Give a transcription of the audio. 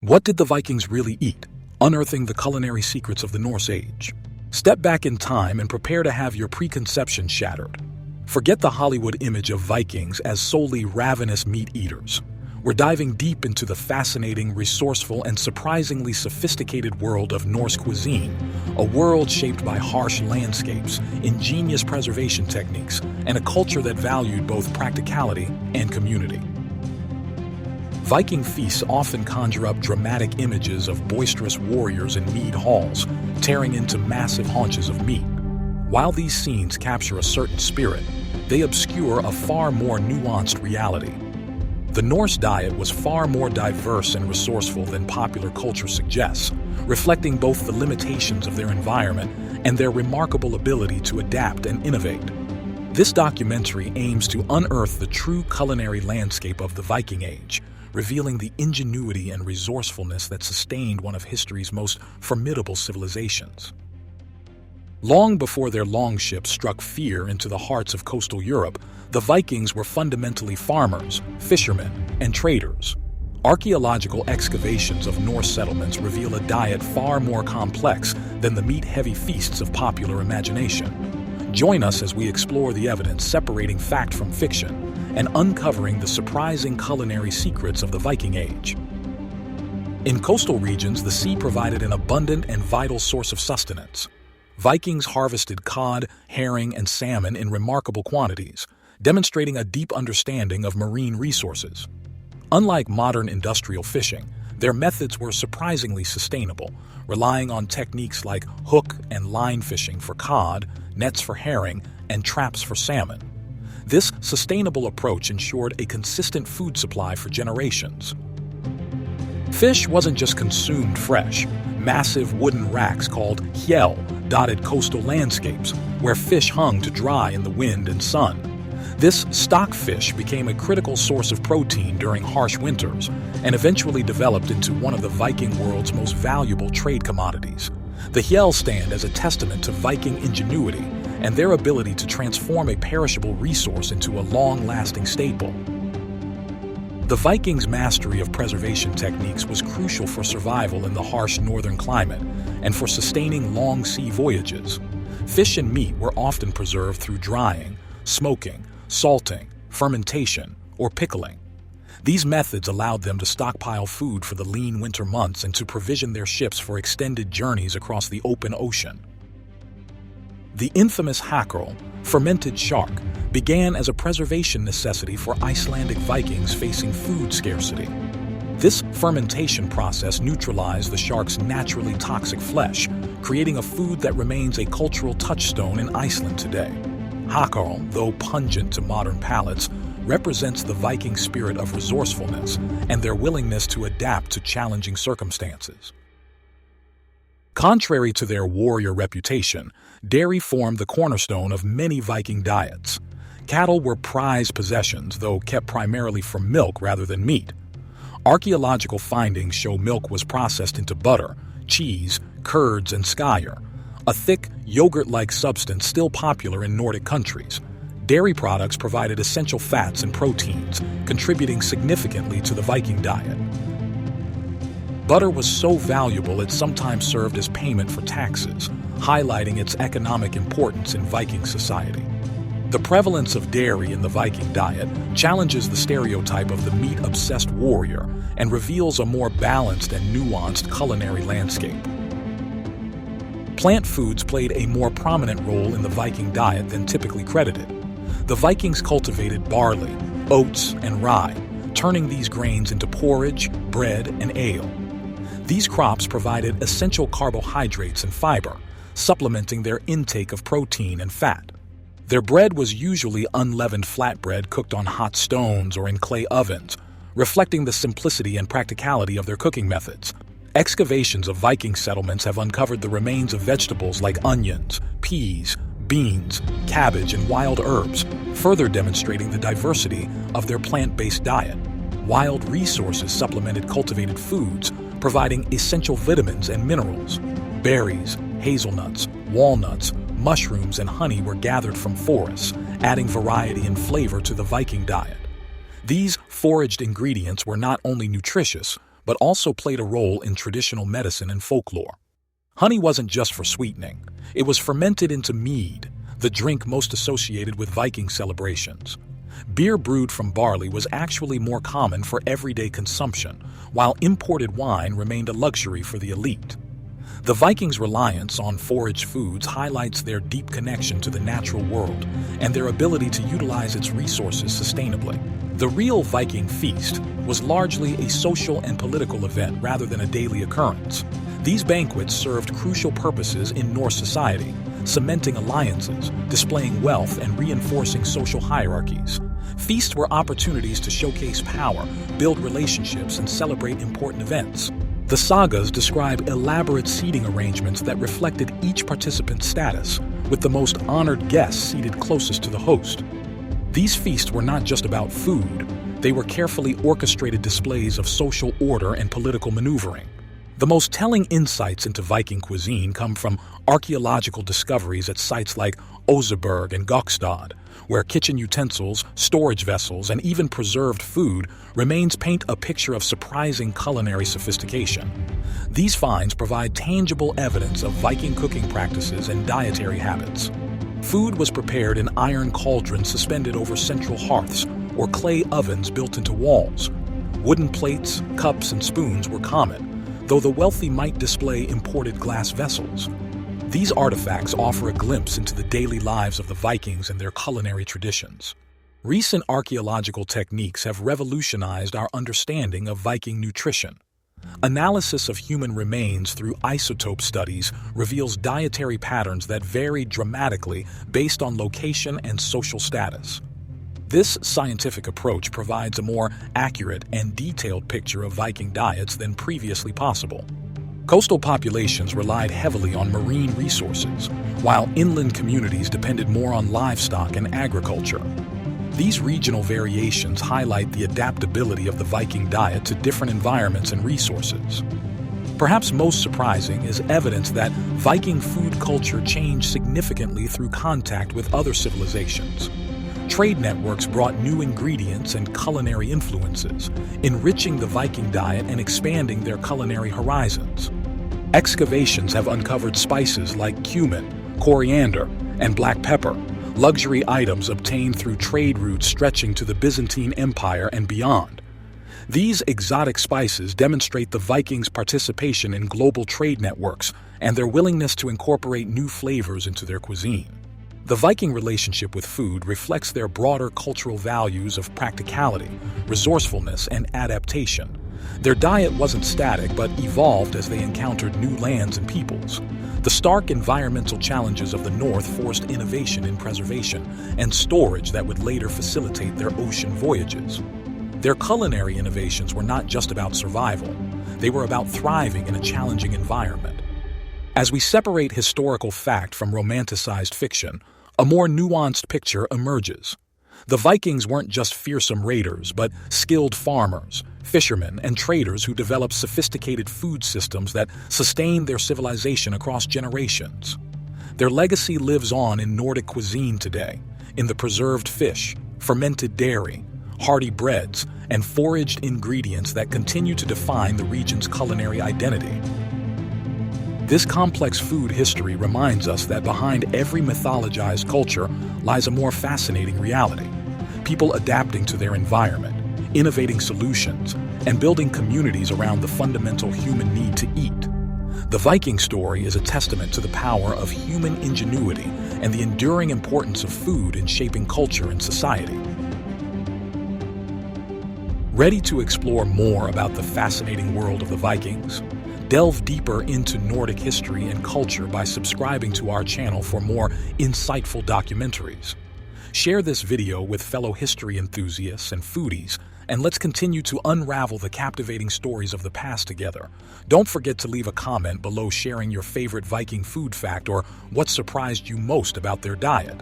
What did the Vikings really eat? Unearthing the culinary secrets of the Norse Age. Step back in time and prepare to have your preconceptions shattered. Forget the Hollywood image of Vikings as solely ravenous meat eaters. We're diving deep into the fascinating, resourceful, and surprisingly sophisticated world of Norse cuisine, a world shaped by harsh landscapes, ingenious preservation techniques, and a culture that valued both practicality and community. Viking feasts often conjure up dramatic images of boisterous warriors in mead halls, tearing into massive haunches of meat. While these scenes capture a certain spirit, they obscure a far more nuanced reality. The Norse diet was far more diverse and resourceful than popular culture suggests, reflecting both the limitations of their environment and their remarkable ability to adapt and innovate. This documentary aims to unearth the true culinary landscape of the Viking Age, revealing the ingenuity and resourcefulness that sustained one of history's most formidable civilizations. Long before their longships struck fear into the hearts of coastal Europe, the Vikings were fundamentally farmers, fishermen, and traders. Archaeological excavations of Norse settlements reveal a diet far more complex than the meat-heavy feasts of popular imagination. Join us as we explore the evidence separating fact from fiction and uncovering the surprising culinary secrets of the Viking Age. In coastal regions, the sea provided an abundant and vital source of sustenance. Vikings harvested cod, herring, and salmon in remarkable quantities, demonstrating a deep understanding of marine resources. Unlike modern industrial fishing, their methods were surprisingly sustainable, relying on techniques like hook and line fishing for cod, nets for herring, and traps for salmon. This sustainable approach ensured a consistent food supply for generations. Fish wasn't just consumed fresh. Massive wooden racks called hjell dotted coastal landscapes, where fish hung to dry in the wind and sun. This stock fish became a critical source of protein during harsh winters and eventually developed into one of the Viking world's most valuable trade commodities. The hjell stand as a testament to Viking ingenuity and their ability to transform a perishable resource into a long-lasting staple. The Vikings' mastery of preservation techniques was crucial for survival in the harsh northern climate and for sustaining long sea voyages. Fish and meat were often preserved through drying, smoking, salting, fermentation, or pickling. These methods allowed them to stockpile food for the lean winter months and to provision their ships for extended journeys across the open ocean. The infamous hakkerl, fermented shark, began as a preservation necessity for Icelandic Vikings facing food scarcity. This fermentation process neutralized the shark's naturally toxic flesh, creating a food that remains a cultural touchstone in Iceland today. Hakkerl, though pungent to modern palates, represents the Viking spirit of resourcefulness and their willingness to adapt to challenging circumstances. Contrary to their warrior reputation, dairy formed the cornerstone of many Viking diets. Cattle were prized possessions, though kept primarily for milk rather than meat. Archaeological findings show milk was processed into butter, cheese, curds, and skyr, a thick, yogurt-like substance still popular in Nordic countries. Dairy products provided essential fats and proteins, contributing significantly to the Viking diet. Butter was so valuable it sometimes served as payment for taxes, highlighting its economic importance in Viking society. The prevalence of dairy in the Viking diet challenges the stereotype of the meat-obsessed warrior and reveals a more balanced and nuanced culinary landscape. Plant foods played a more prominent role in the Viking diet than typically credited. The Vikings cultivated barley, oats, and rye, turning these grains into porridge, bread, and ale. These crops provided essential carbohydrates and fiber, supplementing their intake of protein and fat. Their bread was usually unleavened flatbread cooked on hot stones or in clay ovens, reflecting the simplicity and practicality of their cooking methods. Excavations of Viking settlements have uncovered the remains of vegetables like onions, peas, beans, cabbage, and wild herbs, further demonstrating the diversity of their plant-based diet. Wild resources supplemented cultivated foods, providing essential vitamins and minerals. Berries, hazelnuts, walnuts, mushrooms, and honey were gathered from forests, adding variety and flavor to the Viking diet. These foraged ingredients were not only nutritious, but also played a role in traditional medicine and folklore. Honey wasn't just for sweetening. It was fermented into mead, the drink most associated with Viking celebrations. Beer brewed from barley was actually more common for everyday consumption, while imported wine remained a luxury for the elite. The Vikings' reliance on foraged foods highlights their deep connection to the natural world and their ability to utilize its resources sustainably. The real Viking feast was largely a social and political event rather than a daily occurrence. These banquets served crucial purposes in Norse society, cementing alliances, displaying wealth, and reinforcing social hierarchies. Feasts were opportunities to showcase power, build relationships, and celebrate important events. The sagas describe elaborate seating arrangements that reflected each participant's status, with the most honored guests seated closest to the host. These feasts were not just about food, they were carefully orchestrated displays of social order and political maneuvering. The most telling insights into Viking cuisine come from archaeological discoveries at sites like Oseberg and Gokstad, where kitchen utensils, storage vessels, and even preserved food remains paint a picture of surprising culinary sophistication. These finds provide tangible evidence of Viking cooking practices and dietary habits. Food was prepared in iron cauldrons suspended over central hearths or clay ovens built into walls. Wooden plates, cups, and spoons were common, though the wealthy might display imported glass vessels. These artifacts offer a glimpse into the daily lives of the Vikings and their culinary traditions. Recent archaeological techniques have revolutionized our understanding of Viking nutrition. Analysis of human remains through isotope studies reveals dietary patterns that vary dramatically based on location and social status. This scientific approach provides a more accurate and detailed picture of Viking diets than previously possible. Coastal populations relied heavily on marine resources, while inland communities depended more on livestock and agriculture. These regional variations highlight the adaptability of the Viking diet to different environments and resources. Perhaps most surprising is evidence that Viking food culture changed significantly through contact with other civilizations. Trade networks brought new ingredients and culinary influences, enriching the Viking diet and expanding their culinary horizons. Excavations have uncovered spices like cumin, coriander, and black pepper, luxury items obtained through trade routes stretching to the Byzantine Empire and beyond. These exotic spices demonstrate the Vikings' participation in global trade networks and their willingness to incorporate new flavors into their cuisine. The Viking relationship with food reflects their broader cultural values of practicality, resourcefulness, and adaptation. Their diet wasn't static but evolved as they encountered new lands and peoples. The stark environmental challenges of the North forced innovation in preservation and storage that would later facilitate their ocean voyages. Their culinary innovations were not just about survival, they were about thriving in a challenging environment. As we separate historical fact from romanticized fiction, a more nuanced picture emerges. The Vikings weren't just fearsome raiders, but skilled farmers, fishermen, and traders who developed sophisticated food systems that sustained their civilization across generations. Their legacy lives on in Nordic cuisine today, in the preserved fish, fermented dairy, hearty breads, and foraged ingredients that continue to define the region's culinary identity. This complex food history reminds us that behind every mythologized culture lies a more fascinating reality. People adapting to their environment, innovating solutions, and building communities around the fundamental human need to eat. The Viking story is a testament to the power of human ingenuity and the enduring importance of food in shaping culture and society. Ready to explore more about the fascinating world of the Vikings? Delve deeper into Nordic history and culture by subscribing to our channel for more insightful documentaries. Share this video with fellow history enthusiasts and foodies, and let's continue to unravel the captivating stories of the past together. Don't forget to leave a comment below sharing your favorite Viking food fact or what surprised you most about their diet.